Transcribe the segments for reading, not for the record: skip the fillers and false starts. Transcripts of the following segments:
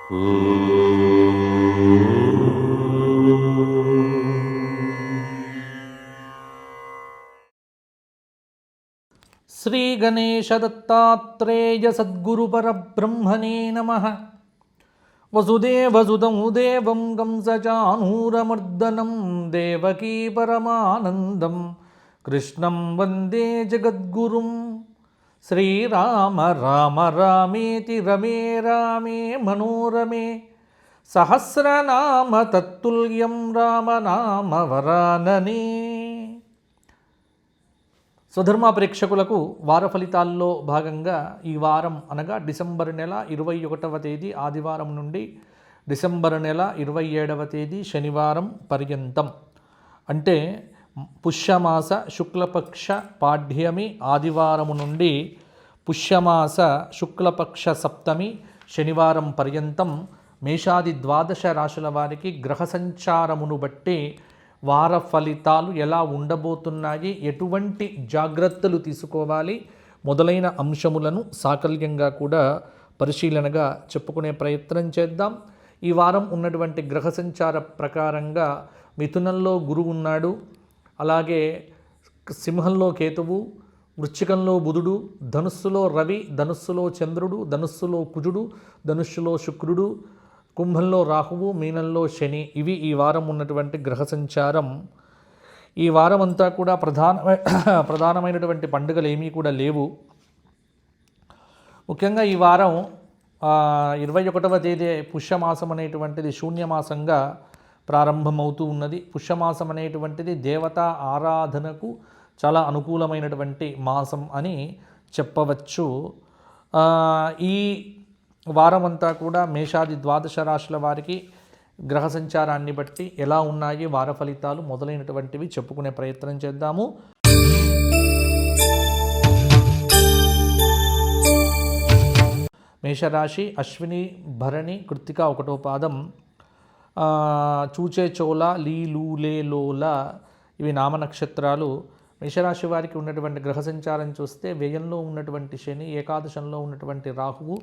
శ్రీ గణేశ దత్తాత్రేయ సద్గురు పరబ్రహ్మణే నమః. వసుదేవసుతం దేవం కంసచానూరమర్దనం దేవకీ పరమానందం కృష్ణం వందే జగద్గురుం. శ్రీరామ రామ రామేతి రమే రామే మనోరమే సహస్రనామ తత్తుల్యం రామనామ వరాననే. స్వధర్మ ప్రేక్షకులకు వార ఫలితాల్లో భాగంగా ఈ వారం అనగా డిసెంబర్ నెల 21వ తేదీ ఆదివారం నుండి డిసెంబర్ నెల 27వ తేదీ శనివారం పర్యంతం, అంటే పుష్యమాస శుక్లపక్ష పాడ్యమి ఆదివారము నుండి పుష్యమాస శుక్లపక్ష సప్తమి శనివారం పర్యంతం మేషాది ద్వాదశ రాశుల వారికి గ్రహ సంచారమును బట్టి వార ఫలితాలు ఎలా ఉండబోతున్నాయి, ఎటువంటి జాగ్రత్తలు తీసుకోవాలి మొదలైన అంశములను సాకల్యంగా కూడా పరిశీలనగా చెప్పుకునే ప్రయత్నం చేద్దాం. ఈ వారం ఉన్నటువంటి గ్రహ సంచార ప్రకారంగా మిథునంలో గురువు ఉన్నాడు, అలాగే సింహంలో కేతువు, వృశ్చికంలో బుధుడు, ధనుస్సులో రవి, ధనుస్సులో చంద్రుడు, ధనుస్సులో కుజుడు, ధనుస్సులో శుక్రుడు, కుంభంలో రాహువు, మీనంలో శని. ఇవి ఈ వారం ఉన్నటువంటి గ్రహ సంచారం. ఈ వారం అంతా కూడా ప్రధానమైనటువంటి పండుగలు ఏమీ కూడా లేవు. ముఖ్యంగా ఈ వారం 21వ తేదీ పుష్యమాసం అనేటువంటిది శూన్యమాసంగా ప్రారంభమవుతూ ఉన్నది. పుష్యమాసం అనేటువంటిది దేవతా ఆరాధనకు చాలా అనుకూలమైనటువంటి మాసం అని చెప్పవచ్చు. ఈ వారమంతా కూడా మేషాది ద్వాదశ రాశుల వారికి గ్రహ సంచారాన్ని బట్టి ఎలా ఉన్నాయి వార ఫలితాలు మొదలైనటువంటివి చెప్పుకునే ప్రయత్నం చేద్దాము. మేషరాశి అశ్విని భరణి కృత్తిక 1వ పాదం, చూచే చోళ లీ లూలే లోల ఇవి నామ నక్షత్రాలు. మేషరాశి వారికి ఉన్నటువంటి గ్రహ సంచారం చూస్తే వ్యయంలో ఉన్నటువంటి శని, ఏకాదశంలో ఉన్నటువంటి రాహువు,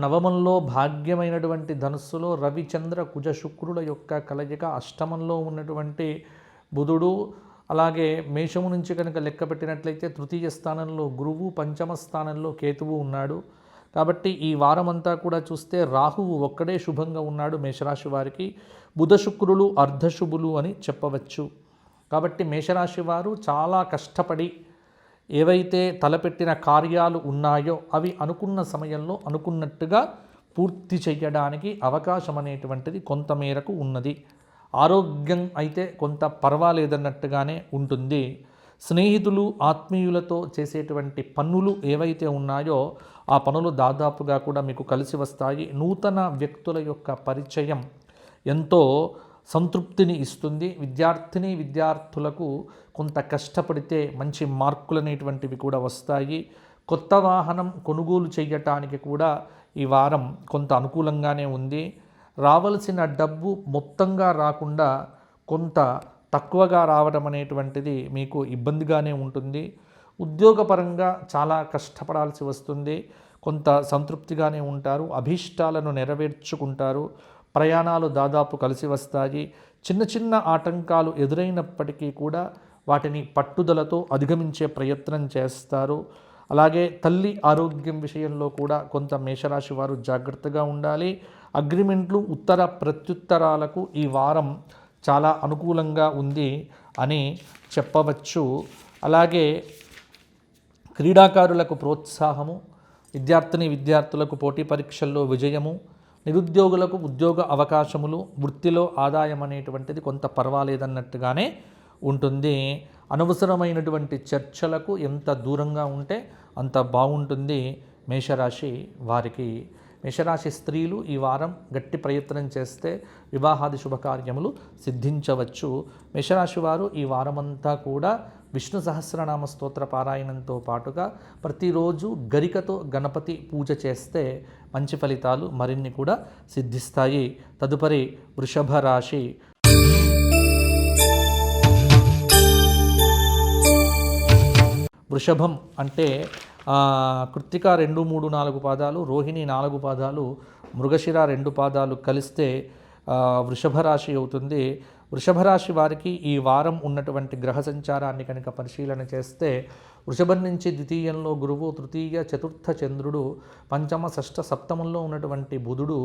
నవమంలో భాగ్యమైనటువంటి ధనుస్సులో రవిచంద్ర కుజ శుక్రుల యొక్క కలయిక, అష్టమంలో ఉన్నటువంటి బుధుడు, అలాగే మేషము నుంచి కనుక లెక్క పెట్టినట్లయితే తృతీయ స్థానంలో గురువు, పంచమ స్థానంలో కేతువు ఉన్నాడు. కాబట్టి ఈ వారమంతా కూడా చూస్తే రాహువు ఒక్కడే శుభంగా ఉన్నాడు మేషరాశి వారికి. బుధ శుక్రులు అర్ధశుభులు అని చెప్పవచ్చు. కాబట్టి మేషరాశి వారు చాలా కష్టపడి ఏవైతే తలపెట్టిన కార్యాలు ఉన్నాయో అవి అనుకున్న సమయంలో అనుకున్నట్టుగా పూర్తి చేయడానికి అవకాశం అనేటువంటిది కొంతమేరకు ఉన్నది. ఆరోగ్యం అయితే కొంత పర్వాలేదన్నట్టుగానే ఉంటుంది. స్నేహితులు ఆత్మీయులతో చేసేటువంటి పనులు ఏవైతే ఉన్నాయో ఆ పనులు దాదాపుగా కూడా మీకు కలిసి వస్తాయి. నూతన వ్యక్తుల యొక్క పరిచయం ఎంతో సంతృప్తిని ఇస్తుంది. విద్యార్థులకు కొంత కష్టపడితే మంచి మార్కులు అనేటువంటివి కూడా వస్తాయి. కొత్త వాహనం కొనుగోలు చేయటానికి కూడా ఈ వారం కొంత అనుకూలంగానే ఉంది. రావలసిన డబ్బు మొత్తంగా రాకుండా కొంత తక్కువగా రావడం అనేటువంటిది మీకు ఇబ్బందిగానే ఉంటుంది. ఉద్యోగపరంగా చాలా కష్టపడాల్సి వస్తుంది. కొంత సంతృప్తిగానే ఉంటారు. అభీష్టాలను నెరవేర్చుకుంటారు. ప్రయాణాలు దాదాపు కలిసి వస్తాయి. చిన్న చిన్న ఆటంకాలు ఎదురైనప్పటికీ కూడా వాటిని పట్టుదలతో అధిగమించే ప్రయత్నం చేస్తారు. అలాగే తల్లి ఆరోగ్యం విషయంలో కూడా కొంత మేషరాశి వారు జాగ్రత్తగా ఉండాలి. అగ్రిమెంట్లు, ఉత్తర ప్రత్యుత్తరాలకు ఈ వారం చాలా అనుకూలంగా ఉంది అని చెప్పవచ్చు. అలాగే క్రీడాకారులకు ప్రోత్సాహము, విద్యార్థులకు పోటీ పరీక్షల్లో విజయము, నిరుద్యోగులకు ఉద్యోగ అవకాశములు, వృత్తిలో ఆదాయం అనేటువంటిది కొంత పర్వాలేదన్నట్టుగానే ఉంటుంది. అనవసరమైనటువంటి చర్చలకు ఎంత దూరంగా ఉంటే అంత బాగుంటుంది మేషరాశి వారికి. మేషరాశి స్త్రీలు ఈ వారం గట్టి ప్రయత్నం చేస్తే వివాహాది శుభకార్యములు సిద్ధించవచ్చు. మేషరాశి వారు ఈ వారమంతా కూడా విష్ణు సహస్రనామ స్తోత్ర పారాయణంతో పాటుగా ప్రతిరోజు గరికతో గణపతి పూజ చేస్తే మంచి ఫలితాలు మరిన్ని కూడా సిద్ధిస్తాయి. తదుపరి వృషభ రాశి. వృషభం అంటే కృత్తిక 2, 3, 4 పాదాలు, రోహిణి 4 పాదాలు, మృగశిర 2 పాదాలు కలిస్తే వృషభ రాశి అవుతుంది. వృషభ రాశి వారికి ఈ వారం ఉన్నటువంటి గ్రహ సంచారాన్ని కనుక పరిశీలన చేస్తే వృషభం నుంచి ద్వితీయంలో గురువు, తృతీయ చతుర్థ చంద్రుడు, పంచమ షష్ఠ సప్తమంలో ఉన్నటువంటి బుధుడు,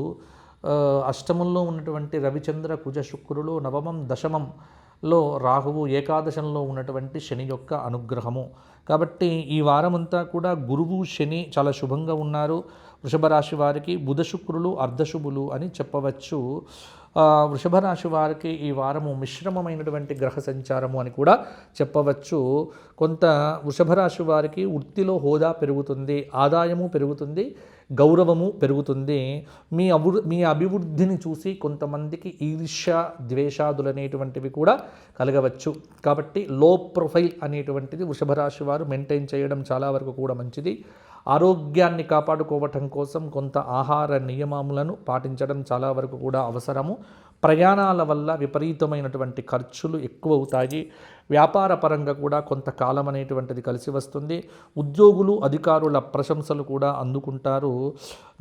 అష్టమంలో ఉన్నటువంటి రవిచంద్ర కుజ శుక్రులు, నవమం దశమంలో రాహువు, ఏకాదశంలో ఉన్నటువంటి శని యొక్క అనుగ్రహము. కాబట్టి ఈ వారమంతా కూడా గురువు శని చాలా శుభంగా ఉన్నారు. వృషభ రాశి వారికి బుధ శుక్రులు అర్ధశుభులు అని చెప్పవచ్చు. వృషభ రాశి వారికి ఈ వారము మిశ్రమమైనటువంటి గ్రహ సంచారము అని కూడా చెప్పవచ్చు. కొంత వృషభ రాశి వారికి వృత్తిలో హోదా పెరుగుతుంది, ఆదాయము పెరుగుతుంది, గౌరవము పెరుగుతుంది. మీ అభివృద్ధిని చూసి కొంతమందికి ఈర్ష్య ద్వేషాదులు అనేటువంటివి కూడా కలగవచ్చు. కాబట్టి లో ప్రొఫైల్ అనేటువంటిది వృషభ రాశి వారు మెయింటైన్ చేయడం చాలా వరకు కూడా మంచిది. ఆరోగ్యాన్ని కాపాడుకోవటం కోసం కొంత ఆహార నియమాలను పాటించడం చాలా వరకు కూడా అవసరము. ప్రయాణాల వల్ల విపరీతమైనటువంటి ఖర్చులు ఎక్కువ అవుతాయి. వ్యాపార పరంగా కూడా కొంతకాలం అనేటువంటిది కలిసి వస్తుంది. ఉద్యోగులు అధికారుల ప్రశంసలు కూడా అందుకుంటారు.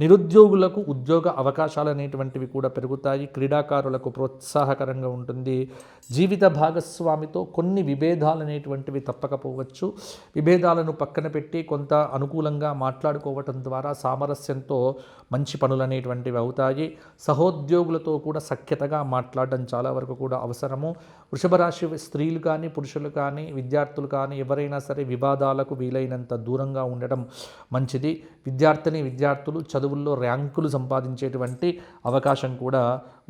నిరుద్యోగులకు ఉద్యోగ అవకాశాలు అనేటువంటివి కూడా పెరుగుతాయి. క్రీడాకారులకు ప్రోత్సాహకరంగా ఉంటుంది. జీవిత భాగస్వామితో కొన్ని విభేదాలు అనేటువంటివి తప్పకపోవచ్చు. విభేదాలను పక్కన పెట్టి కొంత అనుకూలంగా మాట్లాడుకోవటం ద్వారా సామరస్యంతో మంచి పనులు అనేటువంటివి అవుతాయి. సహోద్యోగులతో కూడా సఖ్యతగా మాట్లాడడం చాలా వరకు కూడా అవసరము. వృషభ రాశి స్త్రీలు కానీ పురుషులు కానీ విద్యార్థులు కానీ ఎవరైనా సరే వివాదాలకు వీలైనంత దూరంగా ఉండడం మంచిది. విద్యార్థులు చదువుల్లో ర్యాంకులు సంపాదించేటువంటి అవకాశం కూడా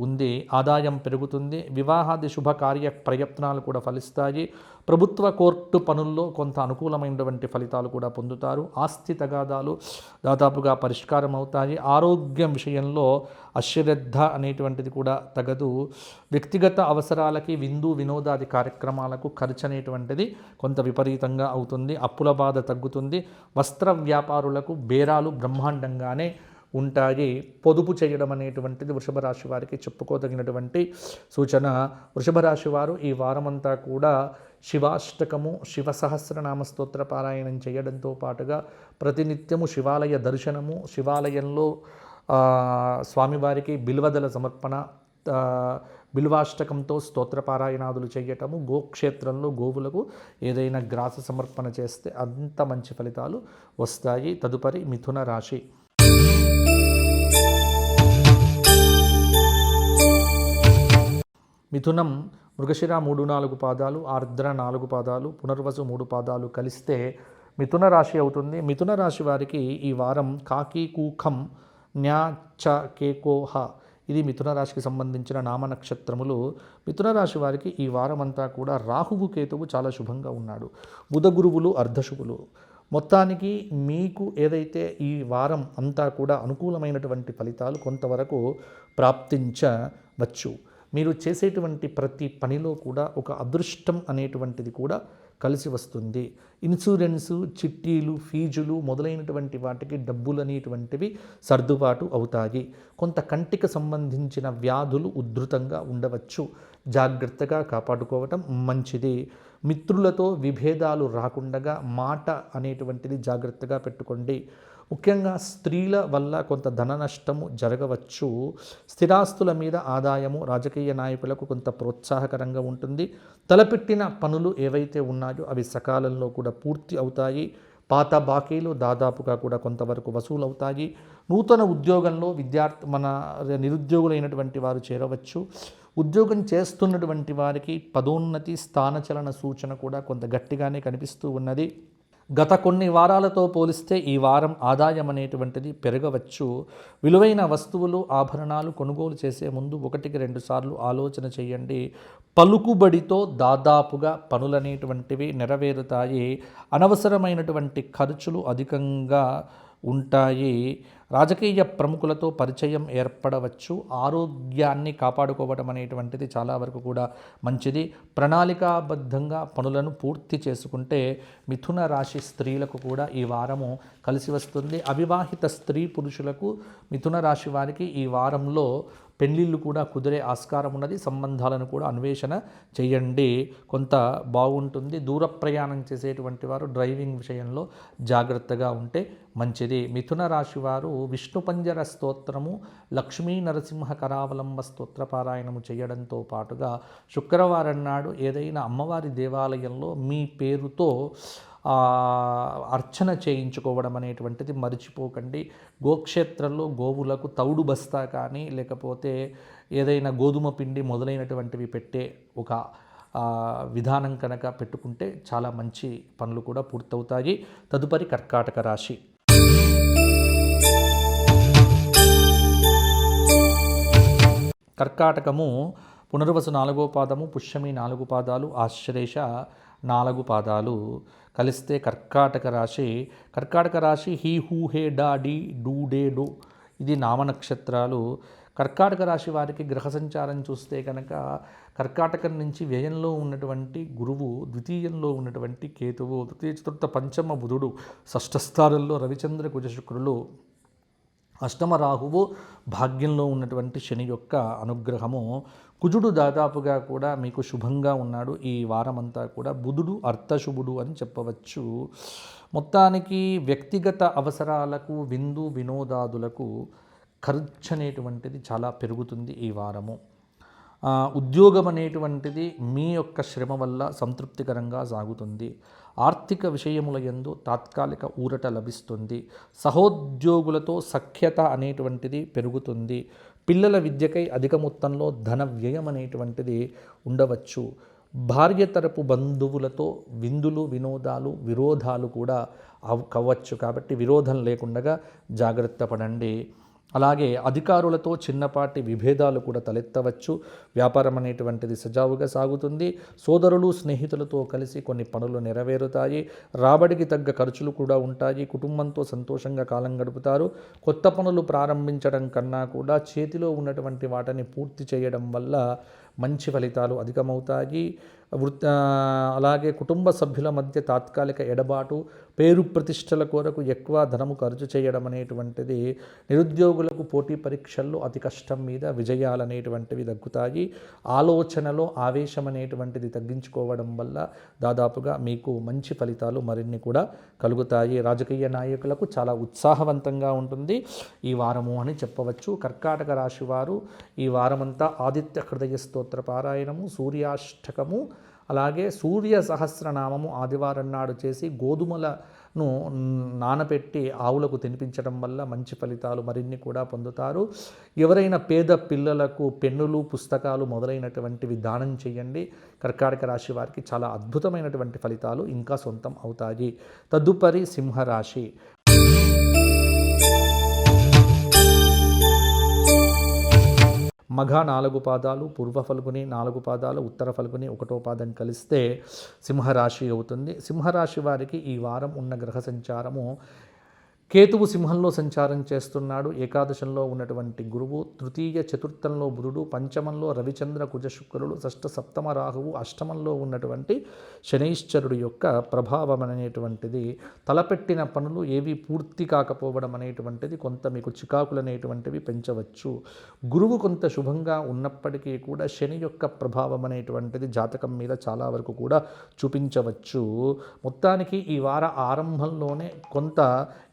ఉంది. ఆదాయం పెరుగుతుంది. వివాహాది శుభకార్య ప్రయత్నాలు కూడా ఫలిస్తాయి. ప్రభుత్వ కోర్టు పనుల్లో కొంత అనుకూలమైనటువంటి ఫలితాలు కూడా పొందుతారు. ఆస్తి తగాదాలు దాదాపుగా పరిష్కారం అవుతాయి. ఆరోగ్యం విషయంలో అశ్రద్ధ అనేటువంటిది కూడా తగదు. వ్యక్తిగత అవసరాలకి విందు వినోదాది కార్యక్రమాలకు ఖర్చు అనేటువంటిది కొంత విపరీతంగా అవుతుంది. అప్పుల బాధ తగ్గుతుంది. వస్త్ర వ్యాపారులకు బేరాలు బ్రహ్మాండంగానే ఉంటాయి. పొదుపు చేయడం అనేటువంటిది వృషభ రాశి వారికి చెప్పుకోదగినటువంటి సూచన. వృషభ రాశి వారు ఈ వారమంతా కూడా శివాష్టకము, శివ సహస్రనామ స్తోత్ర పారాయణం చేయడంతో పాటుగా ప్రతినిత్యము శివాలయ దర్శనము, శివాలయంలో స్వామివారికి బిల్వదల సమర్పణ, బిల్వాష్టకంతో స్తోత్రపారాయణాదులు చేయటము, గోక్షేత్రంలో గోవులకు ఏదైనా గ్రాస సమర్పణ చేస్తే అంత మంచి ఫలితాలు వస్తాయి. తదుపరి మిథున రాశి. మిథునం మృగశిర 3, 4 పాదాలు, ఆర్ద్ర 4 పాదాలు, పునర్వసు 3 పాదాలు కలిస్తే మిథున రాశి అవుతుంది. మిథున రాశి వారికి ఈ వారం కాకి కూఖం న్యాచ కేకోహ ఇది మిథున రాశికి సంబంధించిన నామ నక్షత్రములు. మిథున రాశి వారికి ఈ వారం అంతా కూడా రాహువు కేతువు చాలా శుభంగా ఉన్నాడు. బుధ గురువులు అర్ధశుభులు. మొత్తానికి మీకు ఏదైతే ఈ వారం అంతా కూడా అనుకూలమైనటువంటి ఫలితాలు కొంతవరకు ప్రాప్తించవచ్చు. మీరు చేసేటువంటి ప్రతి పనిలో కూడా ఒక అదృష్టం అనేటువంటిది కూడా కలిసి వస్తుంది. ఇన్సూరెన్సు, చిట్టీలు, ఫీజులు మొదలైనటువంటి వాటికి డబ్బులు అనేటువంటివి సర్దుబాటు అవుతాయి. కొంత కంటికి సంబంధించిన వ్యాధులు ఉధృతంగా ఉండవచ్చు. జాగ్రత్తగా కాపాడుకోవటం మంచిది. మిత్రులతో విభేదాలు రాకుండా మాట అనేటువంటిది జాగ్రత్తగా పెట్టుకోండి. ముఖ్యంగా స్త్రీల వల్ల కొంత ధన నష్టము జరగవచ్చు. స్థిరాస్తుల మీద ఆదాయము రాజకీయ నాయకులకు కొంత ప్రోత్సాహకరంగా ఉంటుంది. తలపెట్టిన పనులు ఏవైతే ఉన్నాయో అవి సకాలంలో కూడా పూర్తి అవుతాయి. పాత బాకీలు దాదాపుగా కూడా కొంతవరకు వసూలు అవుతాయి. నూతన ఉద్యోగంలో నిరుద్యోగులైనటువంటి వారు చేరవచ్చు. ఉద్యోగం చేస్తున్నటువంటి వారికి పదోన్నతి, స్థానచలన సూచన కూడా కొంత గట్టిగానే కనిపిస్తూ ఉన్నది. గత కొన్ని వారాలతో పోలిస్తే ఈ వారం ఆదాయం అనేటువంటిది పెరగవచ్చు. విలువైన వస్తువులు, ఆభరణాలు కొనుగోలు చేసే ముందు 1-2 సార్లు ఆలోచన చేయండి. పలుకుబడితో దాదాపుగా పనులనేటువంటివి నెరవేరుతాయి. అనవసరమైనటువంటి ఖర్చులు అధికంగా ఉంటాయి. రాజకీయ ప్రముఖులతో పరిచయం ఏర్పడవచ్చు. ఆరోగ్యాన్ని కాపాడుకోవడం అనేటువంటిది చాలా వరకు కూడా మంచిది. ప్రణాళికాబద్ధంగా పనులను పూర్తి చేసుకుంటే మిథున రాశి స్త్రీలకు కూడా ఈ వారము కలిసి వస్తుంది. అవివాహిత స్త్రీ పురుషులకు మిథున రాశి వారికి ఈ వారంలో పెళ్ళిళ్ళు కూడా కుదిరే ఆస్కారం ఉన్నది. సంబంధాలను కూడా అన్వేషణ చేయండి, కొంత బాగుంటుంది. దూర ప్రయాణం చేసేటువంటి వారు డ్రైవింగ్ విషయంలో జాగ్రత్తగా ఉంటే మంచిది. మిథున రాశి వారు విష్ణు పంజర స్తోత్రము, లక్ష్మీ నరసింహ కరావలంబ స్తోత్ర పారాయణము చేయడంతో పాటుగా శుక్రవారం నాడు ఏదైనా అమ్మవారి దేవాలయంలో మీ పేరుతో అర్చన చేయించుకోవడం అనేటువంటిది మర్చిపోకండి. గోక్షేత్రంలో గోవులకు తౌడు బస్తా కానీ లేకపోతే ఏదైనా గోధుమ పిండి మొదలైనటువంటివి పెట్టే ఒక విధానం కనుక పెట్టుకుంటే చాలా మంచి పనులు కూడా పూర్తవుతాయి. తదుపరి కర్కాటక రాశి. కర్కాటకము పునర్వసు 4వ పాదము, పుష్యమి 4 పాదాలు, ఆశ్లేష 4 పాదాలు కలిస్తే కర్కాటక రాశి. కర్కాటక రాశి హీ హూ హే డా డి డూ డే డో ఇది నామ నక్షత్రాలు. కర్కాటక రాశి వారికి గ్రహ సంచారం చూస్తే కనుక కర్కాటకం నుంచి వ్యయంలో ఉన్నటువంటి గురువు, ద్వితీయంలో ఉన్నటువంటి కేతువు, తృతీయ చతుర్థ పంచమ బుధుడు, షష్ఠస్థానంలో రవిచంద్ర కుజ శుక్రులు, అష్టమ రాహువు, భాగ్యంలో ఉన్నటువంటి శని యొక్క అనుగ్రహము. కుజుడు దాదాపుగా కూడా మీకు శుభంగా ఉన్నాడు ఈ వారమంతా కూడా. బుధుడు అర్థశుభుడు అని చెప్పవచ్చు. మొత్తానికి వ్యక్తిగత అవసరాలకు, విందు వినోదాదులకు ఖర్చు అనేటువంటిది చాలా పెరుగుతుంది ఈ వారము. ఉద్యోగం అనేటువంటిది మీ యొక్క శ్రమ వల్ల సంతృప్తికరంగా సాగుతుంది. ఆర్థిక విషయముల యందు తాత్కాలిక ఊరట లభిస్తుంది. సహోద్యోగులతో సఖ్యత అనేటువంటిది పెరుగుతుంది. పిల్లల విద్యకై అధిక మొత్తంలో ధన వ్యయం అనేటువంటిది ఉండవచ్చు. భార్య తరపు బంధువులతో విందులు, వినోదాలు, విరోధాలు కూడా కావచ్చు. కాబట్టి విరోధం లేకుండా జాగ్రత్త పడండి. అలాగే అధికారులతో చిన్నపాటి విభేదాలు కూడా తలెత్తవచ్చు. వ్యాపారం అనేటువంటిది సజావుగా సాగుతుంది. సోదరులు, స్నేహితులతో కలిసి కొన్ని పనులు నెరవేరుతాయి. రాబడికి తగ్గ ఖర్చులు కూడా ఉంటాయి. కుటుంబంతో సంతోషంగా కాలం గడుపుతారు. కొత్త పనులు ప్రారంభించడం కన్నా కూడా చేతిలో ఉన్నటువంటి వాటిని పూర్తి చేయడం వల్ల మంచి ఫలితాలు అధికమవుతాయి. అలాగే కుటుంబ సభ్యుల మధ్య తాత్కాలిక ఎడబాటు, పేరు ప్రతిష్టల కొరకు ఎక్కువ ధనము ఖర్చు చేయడం అనేటువంటిది నిరుద్యోగులకు పోటీ పరీక్షల్లో అతి కష్టం మీద విజయాలు అనేటువంటివి దక్కుతాయి. ఆలోచనలో ఆవేశం అనేటువంటిది తగ్గించుకోవడం వల్ల దాదాపుగా మీకు మంచి ఫలితాలు మరిన్ని కూడా కలుగుతాయి. రాజకీయ నాయకులకు చాలా ఉత్సాహవంతంగా ఉంటుంది ఈ వారము అని చెప్పవచ్చు. కర్కాటక రాశి వారు ఈ వారమంతా ఆదిత్య హృదయ స్తోత్ర పారాయణము, సూర్యాష్టకము, అలాగే సూర్య సహస్రనామము ఆదివారం నాడు చేసి గోధుమలను నానబెట్టి ఆవులకు తినిపించడం వల్ల మంచి ఫలితాలు మరిన్ని కూడా పొందుతారు. ఎవరైనా పేద పిల్లలకు పెన్నులు, పుస్తకాలు మొదలైనటువంటివి దానం చేయండి. కర్కాటక రాశి వారికి చాలా అద్భుతమైనటువంటి ఫలితాలు ఇంకా సొంతం అవుతాయి. తదుపరి సింహరాశి. మఘ 4 పాదాలు, పూర్వ ఫల్గుని 4 పాదాలు, ఉత్తర ఫల్గుని 1వ పాదం కలిస్తే సింహరాశి అవుతుంది. సింహరాశి వారికి ఈ వారం ఉన్న గ్రహ సంచారము, కేతువు సింహంలో సంచారం చేస్తున్నాడు. ఏకాదశంలో ఉన్నటువంటి గురువు, తృతీయ చతుర్థంలో బుధుడు, పంచమంలో రవిచంద్ర కుజ శుక్రులు, షష్ఠ సప్తమ రాహువు, అష్టమంలో ఉన్నటువంటి శనైశ్చరుడు యొక్క ప్రభావం అనేటువంటిది తలపెట్టిన పనులు ఏవి పూర్తి కాకపోవడం అనేటువంటిది కొంత మీకు చికాకులు అనేటువంటివి పెంచవచ్చు. గురువు కొంత శుభంగా ఉన్నప్పటికీ కూడా శని యొక్క ప్రభావం అనేటువంటిది జాతకం మీద చాలా వరకు కూడా చూపించవచ్చు. మొత్తానికి ఈ వార ఆరంభంలోనే కొంత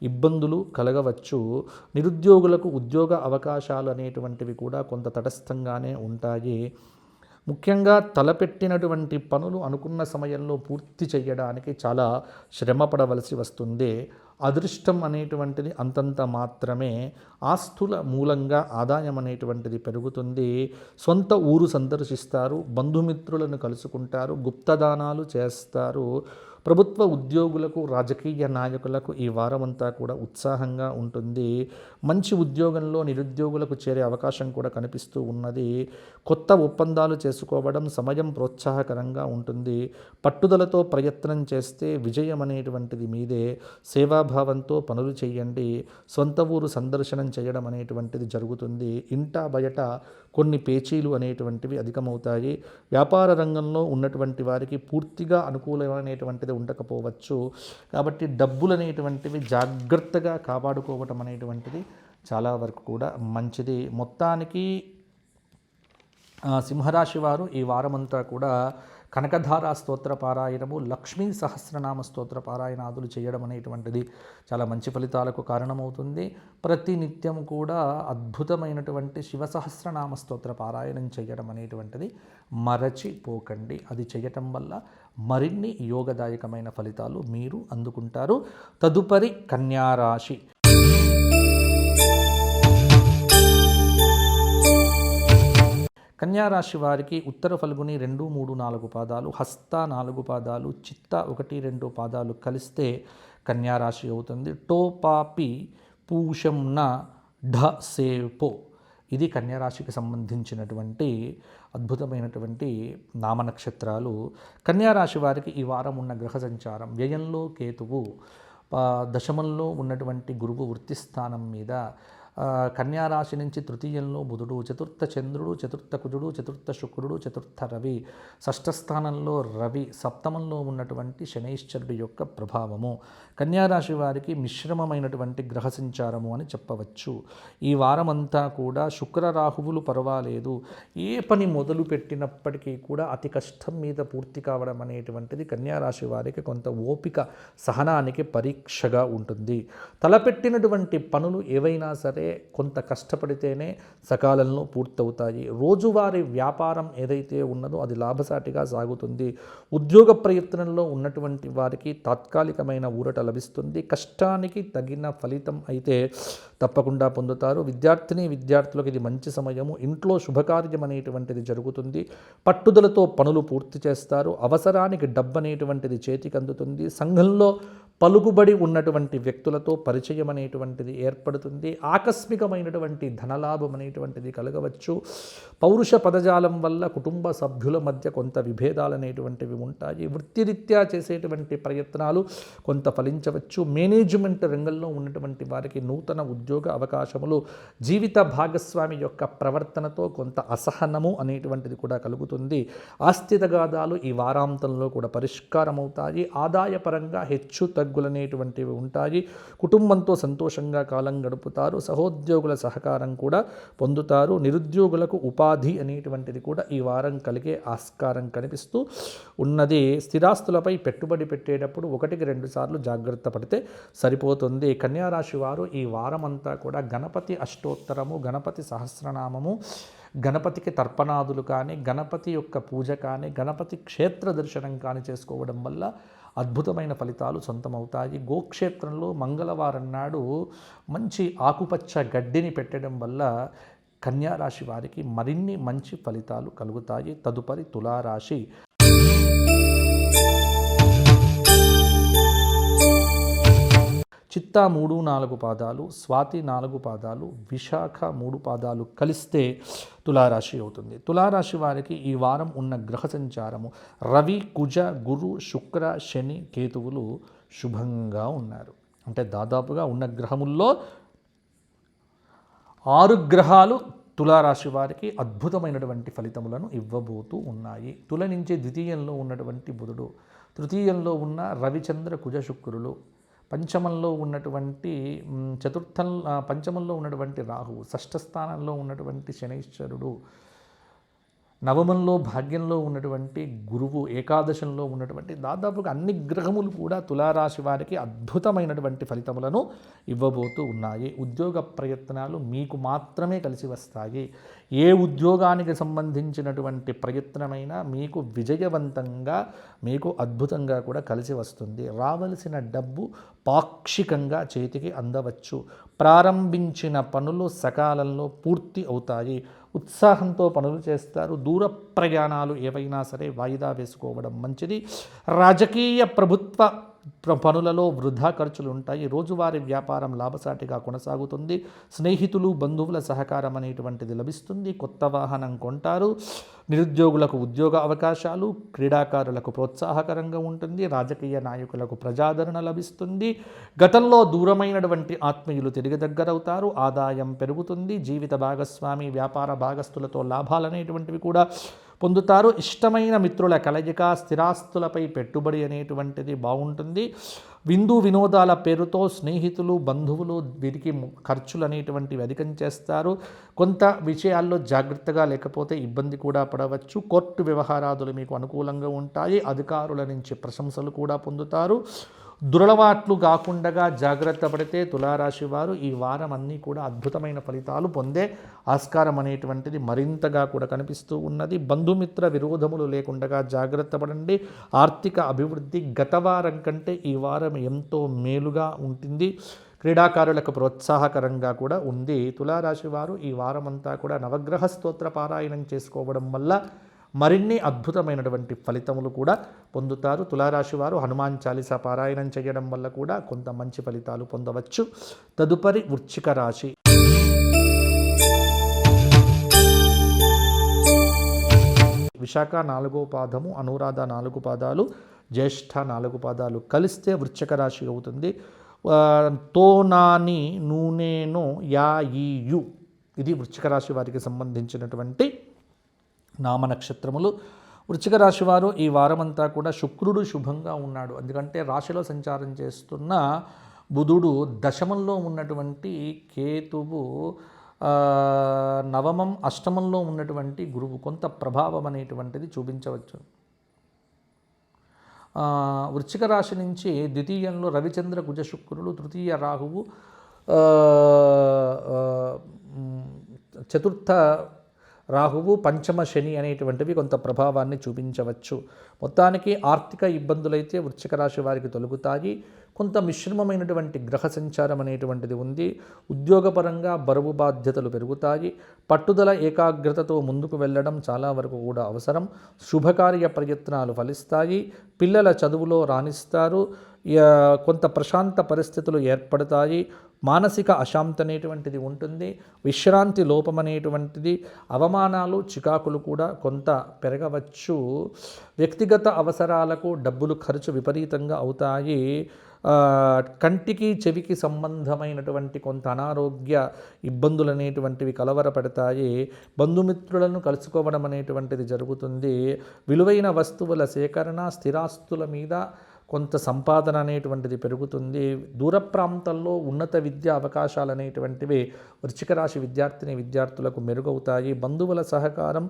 ఇబ్బందులు కలగవచ్చు. నిరుద్యోగులకు ఉద్యోగ అవకాశాలు అనేటువంటివి కూడా కొంత తటస్థంగానే ఉంటాయి. ముఖ్యంగా తలపెట్టినటువంటి పనులు అనుకున్న సమయంలో పూర్తి చేయడానికి చాలా శ్రమ పడవలసి వస్తుంది. అదృష్టం అనేటువంటిది అంతంత మాత్రమే. ఆస్తుల మూలంగా ఆదాయం అనేటువంటిది పెరుగుతుంది. సొంత ఊరు సందర్శిస్తారు, బంధుమిత్రులను కలుసుకుంటారు, గుప్తదానాలు చేస్తారు. ప్రభుత్వ ఉద్యోగులకు, రాజకీయ నాయకులకు ఈ వారం అంతా కూడా ఉత్సాహంగా ఉంటుంది. మంచి ఉద్యోగంలో నిరుద్యోగులకు చేరే అవకాశం కూడా కనిపిస్తూ ఉన్నది. కొత్త ఒప్పందాలు చేసుకోవడం సమయం ప్రోత్సాహకరంగా ఉంటుంది. పట్టుదలతో ప్రయత్నం చేస్తే విజయం అనేటువంటిది మీదే. సేవాభావంతో పనులు చేయండి. సొంత ఊరు సందర్శనం చేయడం అనేటువంటిది జరుగుతుంది. ఇంటా బయట కొన్ని పేచీలు అనేటువంటివి అధికమవుతాయి. వ్యాపార రంగంలో ఉన్నటువంటి వారికి పూర్తిగా అనుకూలమైనటువంటిది ఉండకపోవచ్చు. కాబట్టి డబ్బులు అనేటువంటివి జాగ్రత్తగా కాపాడుకోవటం అనేటువంటిది చాలా వరకు కూడా మంచిది. మొత్తానికి సింహరాశి వారు ఈ వారమంతా కూడా కనకధారా స్తోత్ర పారాయణము, లక్ష్మీ సహస్రనామ స్తోత్ర పారాయణాదులు చేయడం అనేటువంటిది చాలా మంచి ఫలితాలకు కారణమవుతుంది. ప్రతినిత్యం కూడా అద్భుతమైనటువంటి శివ సహస్రనామ స్తోత్ర పారాయణం చేయడం అనేటువంటిది మరచిపోకండి. అది చేయటం వల్ల మరిన్ని యోగదాయకమైన ఫలితాలు మీరు అందుకుంటారు. తదుపరి కన్యారాశి. కన్యారాశి వారికి ఉత్తర ఫల్గుని 2, 3, 4 పాదాలు, హస్త 4 పాదాలు, చిత్త 1, 2 పాదాలు కలిస్తే కన్యారాశి అవుతుంది. టోపాపి పూషంన ఢ సేపో ఇది కన్యారాశికి సంబంధించినటువంటి అద్భుతమైనటువంటి నామనక్షత్రాలు. కన్యారాశి వారికి ఈ వారం ఉన్న గ్రహ సంచారం, వ్యయంలో కేతువు, దశమంలో ఉన్నటువంటి గురువు వృత్తి స్థానం మీద, కన్యారాశి నుంచి తృతీయంలో బుధుడు, చతుర్థ చంద్రుడు, చతుర్థ కుజుడు, చతుర్థ శుక్రుడు, చతుర్థ రవి, షష్ఠస్థానంలో రవి, సప్తమంలో ఉన్నటువంటి శనైశ్చరుడు యొక్క ప్రభావము. కన్యారాశి వారికి మిశ్రమమైనటువంటి గ్రహ సంచారము అని చెప్పవచ్చు. ఈ వారమంతా కూడా శుక్ర రాహువులు పర్వాలేదు. ఏ పని మొదలు పెట్టినప్పటికీ కూడా అతి కష్టం మీద పూర్తి కావడం అనేటువంటిది కన్యారాశి వారికి కొంత ఓపిక, సహనానికి పరీక్షగా ఉంటుంది. తలపెట్టినటువంటి పనులు ఏవైనా సరే కొంత కష్టపడితేనే సకాలంలో పూర్తవుతాయి. రోజువారీ వ్యాపారం ఏదైతే ఉన్నదో అది లాభసాటిగా సాగుతుంది. ఉద్యోగ ప్రయత్నంలో ఉన్నటువంటి వారికి తాత్కాలికమైన ఊరట లభిస్తుంది. కష్టానికి తగిన ఫలితం అయితే తప్పకుండా పొందుతారు. విద్యార్థులకు ఇది మంచి సమయము. ఇంట్లో శుభకార్యం అనేటువంటిది జరుగుతుంది. పట్టుదలతో పనులు పూర్తి చేస్తారు. అవసరానికి డబ్బు అనేటువంటిది చేతికి అందుతుంది. సంఘంలో పలుకుబడి ఉన్నటువంటి వ్యక్తులతో పరిచయం అనేటువంటిది ఏర్పడుతుంది. ఆకస్మికమైనటువంటి ధనలాభం అనేటువంటిది కలగవచ్చు. పౌరుష పదజాలం వల్ల కుటుంబ సభ్యుల మధ్య కొంత విభేదాలు అనేటువంటివి ఉంటాయి. వృత్తిరీత్యా చేసేటువంటి ప్రయత్నాలు కొంత ఫలించవచ్చు. మేనేజ్మెంట్ రంగంలో ఉన్నటువంటి వారికి నూతన ఉద్యోగ అవకాశములు, జీవిత భాగస్వామి యొక్క ప్రవర్తనతో కొంత అసహనము అనేటువంటిది కూడా కలుగుతుంది. ఆస్తి తగాదాలు ఈ వారాంతంలో కూడా పరిష్కారం అవుతాయి. ఆదాయపరంగా హెచ్చు తగ్గులనేటువంటివి ఉంటాయి. కుటుంబంతో సంతోషంగా కాలం గడుపుతారు. సహోద్యోగుల సహకారం కూడా పొందుతారు. నిరుద్యోగులకు ఉపాధి అనేటువంటిది కూడా ఈ వారం కలిగే ఆస్కారం కనిపిస్తూ ఉన్నది. స్థిరాస్తులపై పెట్టుబడి పెట్టేటప్పుడు 1-2 సార్లు జాగ్రత్త పడితే సరిపోతుంది. కన్యారాశి వారు ఈ వారం అంతా కూడా గణపతి అష్టోత్తరము, గణపతి సహస్రనామము, గణపతికి తర్పణాదులు కానీ, గణపతి యొక్క పూజ కానీ, గణపతి క్షేత్ర దర్శనం కానీ చేసుకోవడం వల్ల అద్భుతమైన ఫలితాలు సొంతమవుతాయి. గోక్షేత్రంలో మంగళవారం నాడు మంచి ఆకుపచ్చ గడ్డిని పెట్టడం వల్ల కన్యారాశి వారికి మరిన్ని మంచి ఫలితాలు కలుగుతాయి. తదుపరి తులారాశి. చిత్తా 3, 4 పాదాలు, స్వాతి 4 పాదాలు, విశాఖ 3 పాదాలు కలిస్తే తులారాశి అవుతుంది. తులారాశి వారికి ఈ వారం ఉన్న గ్రహ సంచారము, రవి, కుజ, గురు, శుక్ర, శని, కేతువులు శుభంగా ఉన్నారు. అంటే దాదాపుగా ఉన్న గ్రహముల్లో 6 గ్రహాలు తులారాశి వారికి అద్భుతమైనటువంటి ఫలితములను ఇవ్వబోతూ ఉన్నాయి. తుల నుంచి ద్వితీయంలో ఉన్నటువంటి బుధుడు, తృతీయంలో ఉన్న రవిచంద్ర కుజ శుక్రులు, పంచమంలో ఉన్నటువంటి పంచమంలో ఉన్నటువంటి రాహువు, షష్ఠ స్థానంలో ఉన్నటువంటి శనైశ్వరుడు, నవమంలో భాగ్యంలో ఉన్నటువంటి గురువు, ఏకాదశంలో ఉన్నటువంటి దాదాపుగా అన్ని గ్రహములు కూడా తులారాశి వారికి అద్భుతమైనటువంటి ఫలితములను ఇవ్వబోతూ ఉన్నాయి. ఉద్యోగ ప్రయత్నాలు మీకు మాత్రమే కలిసి వస్తాయి. ఏ ఉద్యోగానికి సంబంధించినటువంటి ప్రయత్నమైనా మీకు విజయవంతంగా, మీకు అద్భుతంగా కూడా కలిసి వస్తుంది. రావలసిన డబ్బు పాక్షికంగా చేతికి అందవచ్చు. ప్రారంభించిన పనులు సకాలంలో పూర్తి అవుతాయి. ఉత్సాహంతో పనులు చేస్తారు. దూర ప్రయాణాలు ఏవైనా సరే వాయిదా వేసుకోవడం మంచిది. రాజకీయ ప్రభుత్వ పనులలో వృధా ఖర్చులు ఉంటాయి. రోజువారీ వ్యాపారం లాభసాటిగా కొనసాగుతుంది. స్నేహితులు బంధువుల సహకారం అనేటువంటిది లభిస్తుంది. కొత్త వాహనం కొంటారు. నిరుద్యోగులకు ఉద్యోగ అవకాశాలు, క్రీడాకారులకు ప్రోత్సాహకరంగా ఉంటుంది. రాజకీయ నాయకులకు ప్రజాదరణ లభిస్తుంది. గతంలో దూరమైనటువంటి ఆత్మీయులు తిరిగి దగ్గరవుతారు. ఆదాయం పెరుగుతుంది. జీవిత భాగస్వామి, వ్యాపార భాగస్థులతో లాభాలనేటువంటివి కూడా పొందుతారు. ఇష్టమైన మిత్రుల కలయిక, స్థిరాస్తులపై పెట్టుబడి అనేటువంటిది బాగుంటుంది. విందు వినోదాల పేరుతో స్నేహితులు బంధువులు వీరికి ఖర్చులు అనేటువంటివి అధికం చేస్తారు. కొంత విషయాల్లో జాగ్రత్తగా లేకపోతే ఇబ్బంది కూడా పడవచ్చు. కోర్టు వ్యవహారాదులు మీకు అనుకూలంగా ఉంటాయి. అధికారుల నుంచి ప్రశంసలు కూడా పొందుతారు. దురలవాట్లు కాకుండా జాగ్రత్త పడితే తులారాశి వారు ఈ వారం అన్నీ కూడా అద్భుతమైన ఫలితాలు పొందే ఆస్కారం అనేటువంటిది మరింతగా కూడా కనిపిస్తూ ఉన్నది. బంధుమిత్ర విరోధములు లేకుండా జాగ్రత్త పడండి. ఆర్థిక అభివృద్ధి గత వారం కంటే ఈ వారం ఎంతో మేలుగా ఉంటుంది. క్రీడాకారులకు ప్రోత్సాహకరంగా కూడా ఉంది. తులారాశి వారు ఈ వారమంతా కూడా నవగ్రహ స్తోత్ర పారాయణం చేసుకోవడం వల్ల మరిన్ని అద్భుతమైనటువంటి ఫలితములు కూడా పొందుతారు. తులారాశి వారు హనుమాన్ చాలీసా పారాయణం చేయడం వల్ల కూడా కొంత మంచి ఫలితాలు పొందవచ్చు. తదుపరి వృశ్చిక రాశి. విశాఖ 4వ పాదము, అనురాధ 4 పాదాలు, జ్యేష్ఠ 4 పాదాలు కలిస్తే వృశ్చిక రాశి అవుతుంది. తోనాని నూనెను యాయియు ఇది వృశ్చిక రాశి వారికి సంబంధించినటువంటి నామ నక్షత్రములు. వృశ్చిక రాశి వారు ఈ వారమంతా కూడా శుక్రుడు శుభంగా ఉన్నాడు. ఎందుకంటే రాశిలో సంచారం చేస్తున్న బుధుడు దశమంలో ఉన్నటువంటి కేతువు నవమం అష్టమంలో ఉన్నటువంటి గురువు కొంత ప్రభావం అనేటువంటిది చూపించవచ్చు. వృశ్చిక రాశి నుంచి ద్వితీయంలో రవిచంద్ర కుజ శుక్రులు, తృతీయ రాహువు, చతుర్థ రాహువు, పంచమ శని అనేటువంటివి కొంత ప్రభావాన్ని చూపించవచ్చు. మొత్తానికి ఆర్థిక ఇబ్బందులైతే వృశ్చిక రాశి వారికి తొలగుతాయి. కొంత మిశ్రమమైనటువంటి గ్రహ సంచారం అనేటువంటిది ఉంది. ఉద్యోగపరంగా బరువు బాధ్యతలు పెరుగుతాయి. పట్టుదల ఏకాగ్రతతో ముందుకు వెళ్ళడం చాలా వరకు కూడా అవసరం. శుభకార్య ప్రయత్నాలు ఫలిస్తాయి. పిల్లల చదువులో రాణిస్తారు. కొంత ప్రశాంత పరిస్థితులు ఏర్పడతాయి. మానసిక అశాంతి అనేటువంటిది ఉంటుంది. విశ్రాంతి లోపం అనేటువంటిది, అవమానాలు చికాకులు కూడా కొంత పెరగవచ్చు. వ్యక్తిగత అవసరాలకు డబ్బులు ఖర్చు విపరీతంగా అవుతాయి. కంటికి చెవికి సంబంధమైనటువంటి కొంత అనారోగ్య ఇబ్బందులు అనేటువంటివి కలవరపడతాయి. బంధుమిత్రులను కలుసుకోవడం అనేటువంటిది జరుగుతుంది. విలువైన వస్తువుల సేకరణ, స్థిరాస్తుల మీద కొంత సంపాదన అనేటువంటిది పెరుగుతుంది. దూర ప్రాంతాల్లో ఉన్నత విద్యా అవకాశాలు అనేటువంటివి వృశ్చిక రాశి విద్యార్థులకు మెరుగవుతాయి. బంధువుల సహకారం,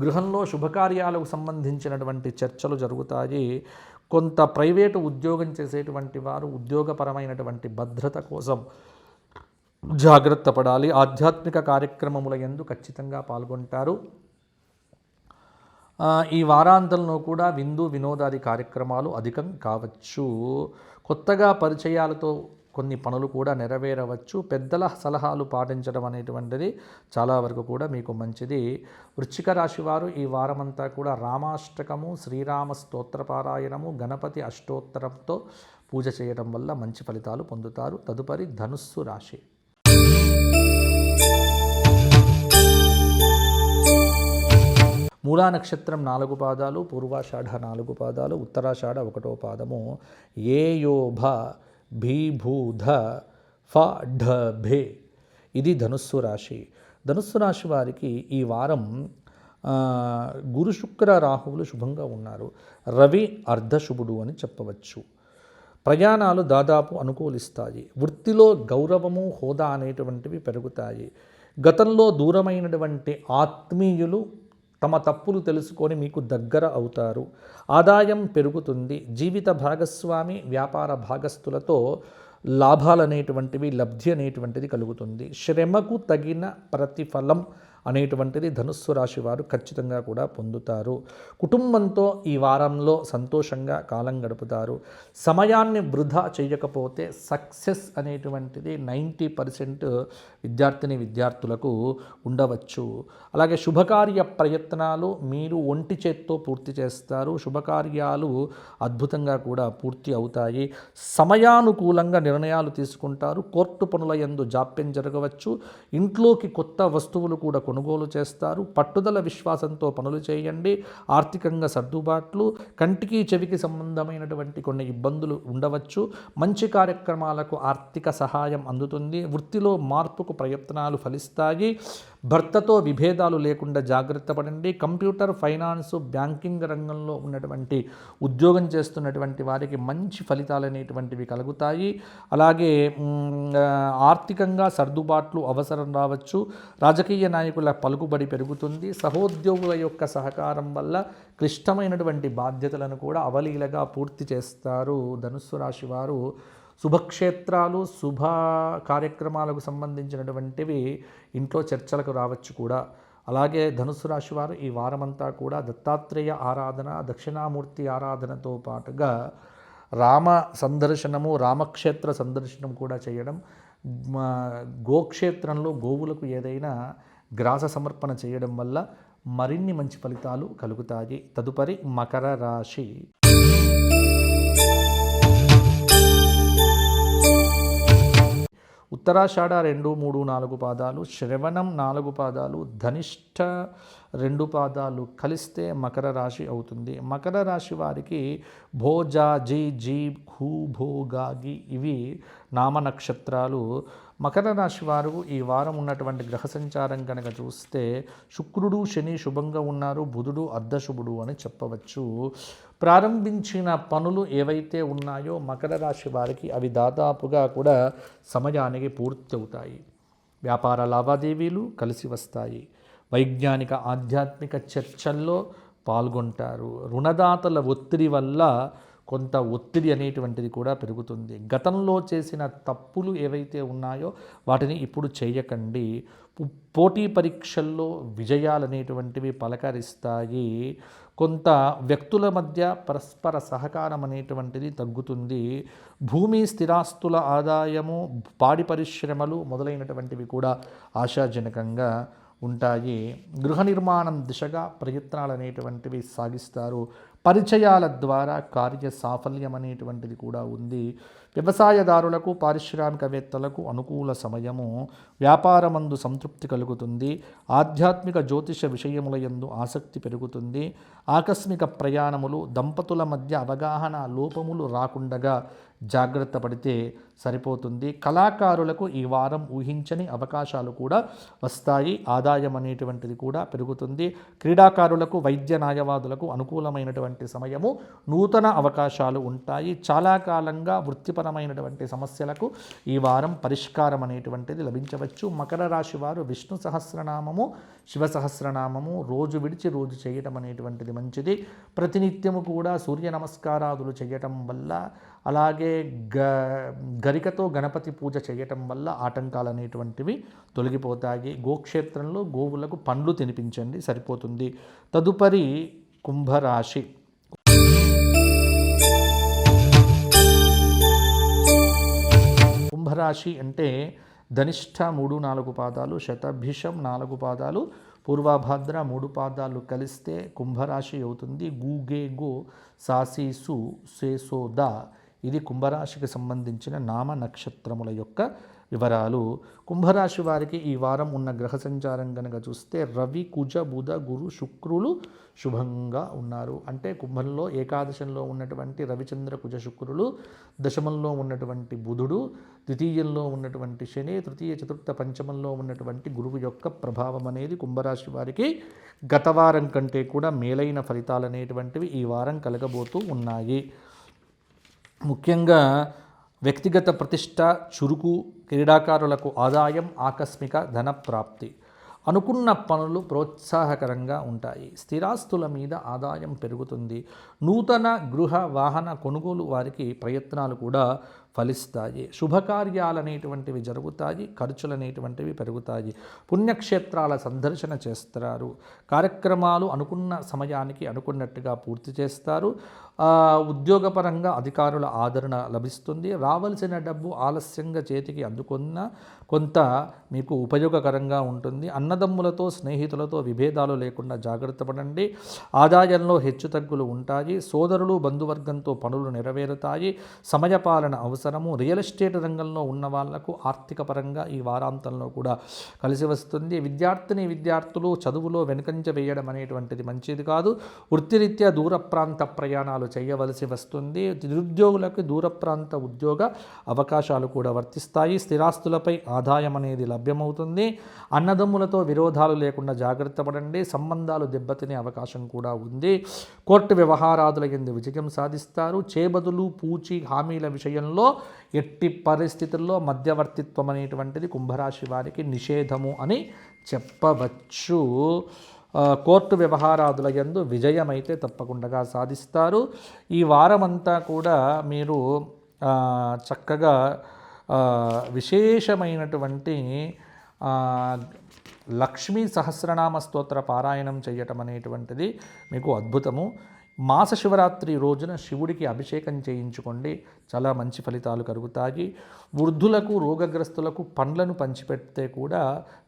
గృహంలో శుభకార్యాలకు సంబంధించినటువంటి చర్చలు జరుగుతాయి. కొంత ప్రైవేటు ఉద్యోగం చేసేటువంటి వారు ఉద్యోగపరమైనటువంటి భద్రత కోసం జాగ్రత్త పడాలి. ఆధ్యాత్మిక కార్యక్రమముల యందు ఖచ్చితంగా పాల్గొంటారు. ఈ వారాంతంలో కూడా విందు వినోదాది కార్యక్రమాలు అధికం కావచ్చు. కొత్తగా పరిచయాలతో కొన్ని పనులు కూడా నెరవేరవచ్చు. పెద్దల సలహాలు పాటించడం అనేటువంటిది చాలా వరకు కూడా మీకు మంచిది. వృశ్చిక రాశి వారు ఈ వారమంతా కూడా రామాష్టకము, శ్రీరామ స్తోత్రపారాయణము, గణపతి అష్టోత్తరంతో పూజ చేయడం వల్ల మంచి ఫలితాలు పొందుతారు. తదుపరి ధనుస్సు రాశి. మూలా నక్షత్రం 4 పాదాలు, పూర్వాషాఢ 4 పాదాలు, ఉత్తరాషాఢ 1వ పాదము. ఏయోభ భీభూధ ఫ ఢ భే ఇది ధనుస్సు రాశి. ధనుస్సు రాశి వారికి ఈ వారం గురు శుక్ర రాహువులు శుభంగా ఉన్నారు. రవి అర్ధశుభుడు అని చెప్పవచ్చు. ప్రయాణాలు దాదాపు అనుకూలిస్తాయి. వృత్తిలో గౌరవము, హోదా అనేటువంటివి పెరుగుతాయి. గతంలో దూరమైనటువంటి ఆత్మీయులు తమ తప్పులు తెలుసుకొని మీకు దగ్గర అవుతారు. ఆదాయం పెరుగుతుంది. జీవిత భాగస్వామి, వ్యాపార భాగస్థులతో లాభాలు అనేటువంటివి, లబ్ధి అనేటువంటిది కలుగుతుంది. శ్రమకు తగిన ప్రతిఫలం అనేటువంటిది ధనుస్సు రాశి వారు ఖచ్చితంగా కూడా పొందుతారు. కుటుంబంతో ఈ వారంలో సంతోషంగా కాలం గడుపుతారు. సమయాన్ని వృధా చేయకపోతే సక్సెస్ అనేటువంటిది 90% విద్యార్థులకు ఉండవచ్చు. అలాగే శుభకార్య ప్రయత్నాలు మీరు ఒంటి చేత్తో పూర్తి చేస్తారు. శుభకార్యాలు అద్భుతంగా కూడా పూర్తి అవుతాయి. సమయానుకూలంగా నిర్ణయాలు తీసుకుంటారు. కోర్టు పనుల యందు జాప్యం జరగవచ్చు. ఇంట్లోకి కొత్త వస్తువులు కూడా కొనుగోలు చేస్తారు. పట్టుదల విశ్వాసంతో పనులు చేయండి. ఆర్థికంగా సర్దుబాట్లు, కంటికి చెవికి సంబంధమైనటువంటి కొన్ని ఇబ్బందులు ఉండవచ్చు. మంచి కార్యక్రమాలకు ఆర్థిక సహాయం అందుతుంది. వృత్తిలో మార్పుకు ప్రయత్నాలు ఫలిస్తాయి. భర్తతో విభేదాలు లేకుండా జాగ్రత్త పడండి. కంప్యూటర్, ఫైనాన్స్, బ్యాంకింగ్ రంగంలో ఉన్నటువంటి ఉద్యోగం చేస్తున్నటువంటి వారికి మంచి ఫలితాలు అనేటువంటివి కలుగుతాయి. అలాగే ఆర్థికంగా సర్దుబాట్లు అవసరం రావచ్చు. రాజకీయ నాయకుల పలుకుబడి పెరుగుతుంది. సహోద్యోగుల యొక్క సహకారం వల్ల క్లిష్టమైనటువంటి బాధ్యతలను కూడా అవలీలగా పూర్తి చేస్తారు. ధనుస్సు రాశి వారు శుభక్షేత్రాలు, శుభ కార్యక్రమాలకు సంబంధించినటువంటివి ఇంట్లో చర్చలకు రావచ్చు కూడా. అలాగే ధనుస్సు రాశి వారు ఈ వారమంతా కూడా దత్తాత్రేయ ఆరాధన, దక్షిణామూర్తి ఆరాధనతో పాటుగా రామ సందర్శనము, రామక్షేత్ర సందర్శనం కూడా చేయడం, గోక్షేత్రంలో గోవులకు ఏదైనా గ్రాస సమర్పణ చేయడం వల్ల మరిన్ని మంచి ఫలితాలు కలుగుతాయి. తదుపరి మకర రాశి. ఉత్తరాషాఢ 2, 3, 4 పాదాలు, శ్రవణం 4 పాదాలు, ధనిష్ట 2 పాదాలు కలిస్తే మకర రాశి అవుతుంది. మకర రాశి వారికి భోజా, జీ, ఖూ, భోగాగి ఇవి నామ నక్షత్రాలు. మకర రాశి వారు ఈ వారం ఉన్నటువంటి గ్రహ సంచారం కనుక చూస్తే శుక్రుడు, శని శుభంగా ఉన్నారు. బుధుడు అర్ధశుభుడు అని చెప్పవచ్చు. ప్రారంభించిన పనులు ఏవైతే ఉన్నాయో మకర రాశి వారికి అవి దాదాపుగా కూడా సమయానికి పూర్తి అవుతాయి. వ్యాపార లావాదేవీలు కలిసి వస్తాయి. వైజ్ఞానిక ఆధ్యాత్మిక చర్చల్లో పాల్గొంటారు. రుణదాతల ఒత్తిడి వల్ల కొంత ఒత్తిడి అనేటువంటిది కూడా పెరుగుతుంది. గతంలో చేసిన తప్పులు ఏవైతే ఉన్నాయో వాటిని ఇప్పుడు చేయకండి. పోటీ పరీక్షల్లో విజయాలు అనేటువంటివి పలకరిస్తాయి. కొంత వ్యక్తుల మధ్య పరస్పర సహకారం అనేటువంటిది తగ్గుతుంది. భూమి స్థిరాస్తుల ఆదాయము, పాడి పరిశ్రమలు మొదలైనటువంటివి కూడా ఆశాజనకంగా ఉంటాయి. గృహ నిర్మాణం దిశగా ప్రయత్నాలు అనేటువంటివి సాగిస్తారు. పరిచయాల ద్వారా కార్య సాఫల్యం అనేటువంటిది కూడా ఉంది. వ్యవసాయదారులకు, పారిశ్రామికవేత్తలకు అనుకూల సమయము. వ్యాపారమందు సంతృప్తి కలుగుతుంది. ఆధ్యాత్మిక జ్యోతిష విషయముల యందు ఆసక్తి పెరుగుతుంది. ఆకస్మిక ప్రయాణములు, దంపతుల మధ్య అవగాహన లోపములు రాకుండగా జాగ్రత్త పడితే సరిపోతుంది. కళాకారులకు ఈ వారం ఊహించని అవకాశాలు కూడా వస్తాయి. ఆదాయం అనేటువంటిది కూడా పెరుగుతుంది. క్రీడాకారులకు, వైద్య న్యాయవాదులకు అనుకూలమైనటువంటి సమయము. నూతన అవకాశాలు ఉంటాయి. చాలా కాలంగా వృత్తిపరమైనటువంటి సమస్యలకు ఈ వారం పరిష్కారం అనేటువంటిది లభించవచ్చు. మకర రాశి వారు విష్ణు సహస్రనామము, శివ సహస్రనామము రోజు విడిచి రోజు చేయటం అనేటువంటిది మంచిది. ప్రతినిత్యము కూడా సూర్య నమస్కారాదులు చేయటం వల్ల, అలాగే గరికతో గణపతి పూజ చేయటం వల్ల ఆటంకాలు అనేటువంటివి తొలగిపోతాయి. గోక్షేత్రంలో గోవులకు పండ్లు తినిపించండి, సరిపోతుంది. తదుపరి కుంభరాశి. కుంభరాశి అంటే ధనిష్ట 3, 4 పాదాలు, శతభిషం 4 పాదాలు, పూర్వభాద్ర 3 పాదాలు కలిస్తే కుంభరాశి అవుతుంది. గూగే గో, సాసీసు, సేసోద ఇది కుంభరాశికి సంబంధించిన నామ నక్షత్రముల యొక్క వివరాలు. కుంభరాశి వారికి ఈ వారం ఉన్న గ్రహ సంచారం కనుక చూస్తే రవి, కుజ, బుధ, గురు, శుక్రులు శుభంగా ఉన్నారు. అంటే కుంభంలో ఏకాదశంలో ఉన్నటువంటి రవిచంద్ర కుజ శుక్రులు, దశమంలో ఉన్నటువంటి బుధుడు, ద్వితీయంలో ఉన్నటువంటి శని, తృతీయ చతుర్థ పంచమంలో ఉన్నటువంటి గురువు యొక్క ప్రభావం అనేది కుంభరాశి వారికి గత వారం కంటే కూడా మేలైన ఫలితాలు అనేటువంటివి ఈ వారం కలగబోతూ ఉన్నాయి. ముఖ్యంగా వ్యక్తిగత ప్రతిష్ట, చురుకు, క్రీడాకారులకు ఆదాయం, ఆకస్మిక ధన ప్రాప్తి. అనుకున్న పనులు ప్రోత్సాహకరంగా ఉంటాయి. స్థిరాస్తుల మీద ఆదాయం పెరుగుతుంది. నూతన గృహ వాహన కొనుగోలు వారికి ప్రయత్నాలు కూడా ఫలిస్తాయి. శుభకార్యాలు అనేటువంటివి జరుగుతాయి, ఖర్చులు అనేటువంటివి పెరుగుతాయి. పుణ్యక్షేత్రాల సందర్శన చేస్తారు. కార్యక్రమాలు అనుకున్న సమయానికి అనుకున్నట్టుగా పూర్తి చేస్తారు. ఉద్యోగపరంగా అధికారుల ఆదరణ లభిస్తుంది. రావాల్సిన డబ్బు ఆలస్యంగా చేతికి అందుకున్న కొంత మీకు ఉపయోగకరంగా ఉంటుంది. అన్నదమ్ములతో స్నేహితులతో విభేదాలు లేకుండా జాగ్రత్త పడండి. ఆదాయంలో హెచ్చుతగ్గులు ఉంటాయి. సోదరులు బంధువర్గంతో పనులు నెరవేరుతాయి. సమయపాలన అవసరము. రియల్ ఎస్టేట్ రంగంలో ఉన్న వాళ్లకు ఆర్థిక పరంగా ఈ వారాంతంలో కూడా కలిసి వస్తుంది. విద్యార్థులు చదువులో వెనుకంజ వేయడం అనేటువంటిది మంచిది కాదు. వృత్తిరీత్యా దూర ప్రాంత ప్రయాణాలు చేయవలసి వస్తుంది. నిరుద్యోగులకు దూర ప్రాంత ఉద్యోగ అవకాశాలు కూడా వర్తిస్తాయి. స్థిరాస్తులపై ఆదాయం అనేది లభ్యమవుతుంది. అన్నదమ్ములతో విరోధాలు లేకుండా జాగ్రత్త పడండి. సంబంధాలు దెబ్బతినే అవకాశం కూడా ఉంది. కోర్టు వ్యవహారాదుల యందు విజయం సాధిస్తారు. చేబదులు పూచి హామీల విషయంలో ఎట్టి పరిస్థితుల్లో మధ్యవర్తిత్వం అనేటువంటిది కుంభరాశి వారికి నిషేధము అని చెప్పవచ్చు. కోర్టు వ్యవహారాదుల యందు విజయమైతే తప్పకుండా సాధిస్తారు. ఈ వారమంతా కూడా మీరు చక్కగా విశేషమైనటువంటి లక్ష్మీ సహస్రనామ స్తోత్ర పారాయణం చేయటం అనేటువంటిది మీకు అద్భుతము. మాస శివరాత్రి రోజున శివుడికి అభిషేకం చేయించుకోండి, చాలా మంచి ఫలితాలు కలుగుతాయి. వృద్ధులకు రోగగ్రస్తులకు పండ్లను పంచిపెడితే కూడా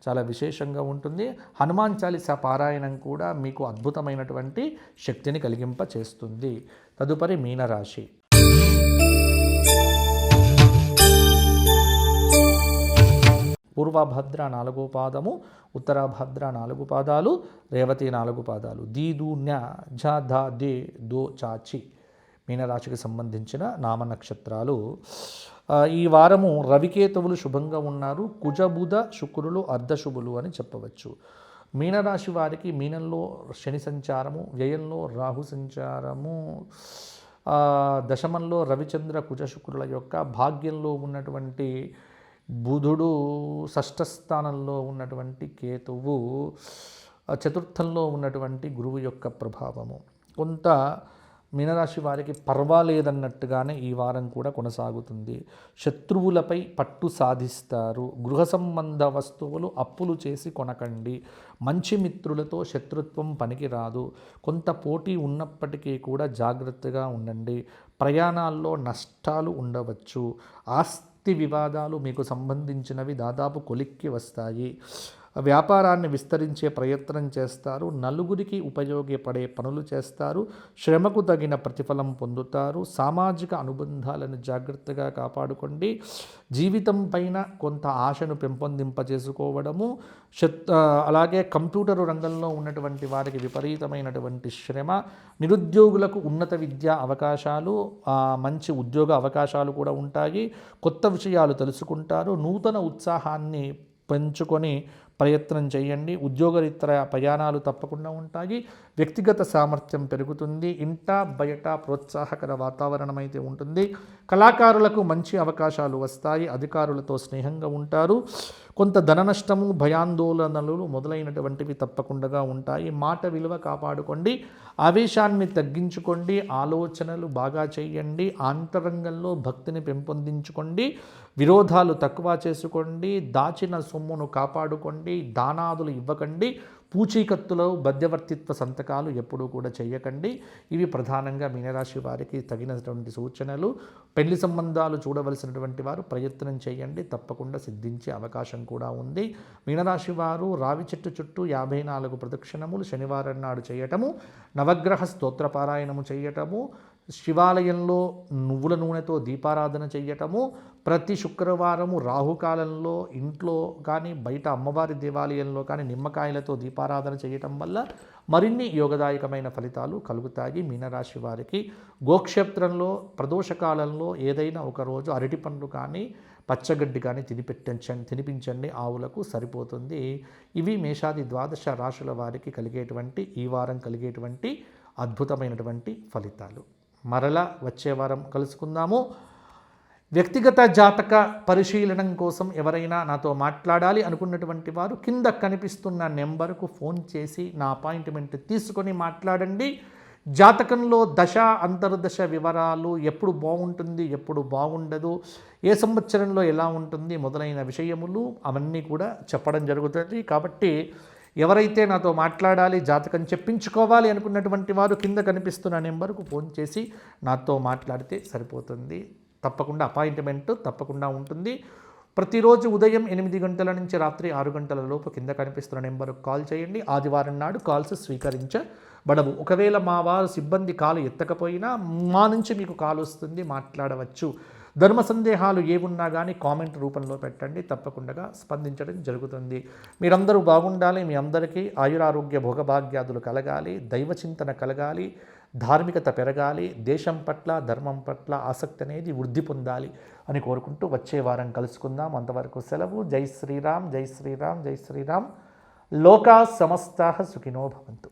చాలా విశేషంగా ఉంటుంది. హనుమాన్ చాలీసా పారాయణం కూడా మీకు అద్భుతమైనటువంటి శక్తిని కలిగింప చేస్తుంది. తదుపరి మీనరాశి. పూర్వభద్ర 4 పాదము, ఉత్తరభద్ర 4 పాదాలు, రేవతి 4 పాదాలు. దీ న్య ఝ ధ దే దో చాచి మీనరాశికి సంబంధించిన నామ నక్షత్రాలు. ఈ వారము రవికేతువులు శుభంగా ఉన్నారు. కుజబుధ శుక్రులు అర్ధశుభులు అని చెప్పవచ్చు. మీనరాశి వారికి మీనంలో శని సంచారము, వ్యయంలో రాహు సంచారము, దశమంలో రవిచంద్ర కుజ శుక్రుల యొక్క, భాగ్యంలో ఉన్నటువంటి బుధుడు, షష్ఠస్థానంలో ఉన్నటువంటి కేతువు, చతుర్థంలో ఉన్నటువంటి గురువు యొక్క ప్రభావము కొంత మీనరాశి వారికి పర్వాలేదన్నట్టుగానే ఈ వారం కూడా కొనసాగుతుంది. శత్రువులపై పట్టు సాధిస్తారు. గృహ సంబంధ వస్తువులు అప్పులు చేసి కొనకండి. మంచి మిత్రులతో శత్రుత్వం పనికిరాదు. కొంత పోటీ ఉన్నప్పటికీ కూడా జాగ్రత్తగా ఉండండి. ప్రయాణాల్లో నష్టాలు ఉండవచ్చు. ఆస్తి వివాదాలు మీకు సంబంధించినవి దాదాపు కొలిక్కి వస్తాయి. వ్యాపారాన్ని విస్తరించే ప్రయత్నం చేస్తారు. నలుగురికి ఉపయోగపడే పనులు చేస్తారు. శ్రమకు తగిన ప్రతిఫలం పొందుతారు. సామాజిక అనుబంధాలను జాగ్రత్తగా కాపాడుకోండి. జీవితం పైన కొంత ఆశను పెంపొందింపజేసుకోవడము. అలాగే కంప్యూటర్ రంగంలో ఉన్నటువంటి వారికి విపరీతమైనటువంటి శ్రమ. నిరుద్యోగులకు ఉన్నత విద్యా అవకాశాలు, మంచి ఉద్యోగ అవకాశాలు కూడా ఉంటాయి. కొత్త విషయాలు తెలుసుకుంటారు. నూతన ఉత్సాహాన్ని పెంచుకొని ప్రయత్నం చేయండి. ఉద్యోగరీత్యా ప్రయాణాలు తప్పకుండా ఉంటాయి. వ్యక్తిగత సామర్థ్యం పెరుగుతుంది. ఇంట బయట ప్రోత్సాహకర వాతావరణం అయితే ఉంటుంది. కళాకారులకు మంచి అవకాశాలు వస్తాయి. అధికారులతో స్నేహంగా ఉంటారు. కొంత ధన నష్టము, భయాందోళనలు మొదలైనటువంటివి తప్పకుండా ఉంటాయి. మాట విలువ కాపాడుకోండి. ఆవేశాన్ని తగ్గించుకోండి. ఆలోచనలు బాగా చేయండి. ఆంతరంగంలో భక్తిని పెంపొందించుకోండి. విరోధాలు తక్కువ చేసుకోండి. దాచిన సొమ్మును కాపాడుకోండి. దానాదులు ఇవ్వకండి. పూచీకత్తులో మధ్యవర్తిత్వ సంతకాలు ఎప్పుడూ కూడా చేయకండి. ఇవి ప్రధానంగా మీనరాశి వారికి తగినటువంటి సూచనలు. పెళ్లి సంబంధాలు చూడవలసినటువంటి వారు ప్రయత్నం చేయండి, తప్పకుండా సిద్ధించే అవకాశం కూడా ఉంది. మీనరాశి వారు రావి చెట్టు చుట్టూ 54 ప్రదక్షిణములు శనివారం నాడు చేయటము, నవగ్రహ స్తోత్రపారాయణము చేయటము, శివాలయంలో నువ్వుల నూనెతో దీపారాధన చేయటము, ప్రతి శుక్రవారము రాహుకాలంలో ఇంట్లో కానీ బయట అమ్మవారి దేవాలయంలో కానీ నిమ్మకాయలతో దీపారాధన చేయటం వల్ల మరిన్ని యోగదాయకమైన ఫలితాలు కలుగుతాయి. మీనరాశి వారికి గోక్షేత్రంలో ప్రదోషకాలంలో ఏదైనా ఒకరోజు అరటి పండ్లు కానీ పచ్చగడ్డి కానీ తినిపించండి, ఆవులకు సరిపోతుంది. ఇవి మేషాది ద్వాదశ రాశుల వారికి కలిగేటువంటి ఈ వారం కలిగేటువంటి అద్భుతమైనటువంటి ఫలితాలు. మరలా వచ్చే వారం కలుసుకుందాము. వ్యక్తిగత జాతక పరిశీలనం కోసం ఎవరైనా నాతో మాట్లాడాలి అనుకున్నటువంటి వారు కింద కనిపిస్తున్న నెంబర్కు ఫోన్ చేసి నా అపాయింట్మెంట్ తీసుకొని మాట్లాడండి. జాతకంలో దశ అంతర్దశ వివరాలు, ఎప్పుడు బాగుంటుంది ఎప్పుడు బాగుండదు, ఏ సంవత్సరంలో ఎలా ఉంటుంది మొదలైన విషయములు అవన్నీ కూడా చెప్పడం జరుగుతుంది. కాబట్టి ఎవరైతే నాతో మాట్లాడాలి, జాతకం చెప్పించుకోవాలి అనుకున్నటువంటి వారు కింద కనిపిస్తున్న నెంబర్కు ఫోన్ చేసి నాతో మాట్లాడితే సరిపోతుంది. తప్పకుండా అపాయింట్మెంట్ తప్పకుండా ఉంటుంది. ప్రతిరోజు ఉదయం 8 గంటల నుంచి రాత్రి 6 గంటల లోపు కింద కనిపిస్తున్న నెంబర్కు కాల్ చేయండి. ఆదివారం నాడు కాల్స్ స్వీకరించబడవు. ఒకవేళ మా వారు సిబ్బంది కాలు ఎత్తకపోయినా మా నుంచి మీకు కాల్ వస్తుంది, మాట్లాడవచ్చు. ధర్మ సందేహాలు ఏమున్నా కానీ కామెంట్ రూపంలో పెట్టండి, తప్పకుండా స్పందించడం జరుగుతుంది. మీరందరూ బాగుండాలి, మీ అందరికీ ఆయురారోగ్య భోగభాగ్యాదులు కలగాలి, దైవచింతన కలగాలి, ధార్మికత పెరగాలి, దేశం పట్ల ధర్మం పట్ల ఆసక్తి అనేది వృద్ధి పొందాలి అని కోరుకుంటూ వచ్చే వారం కలుసుకుందాం. అంతవరకు సెలవు. జై శ్రీరామ్, జై శ్రీరామ్, జై శ్రీరామ్. లోకా సమస్తాః సుఖినో భవంతు.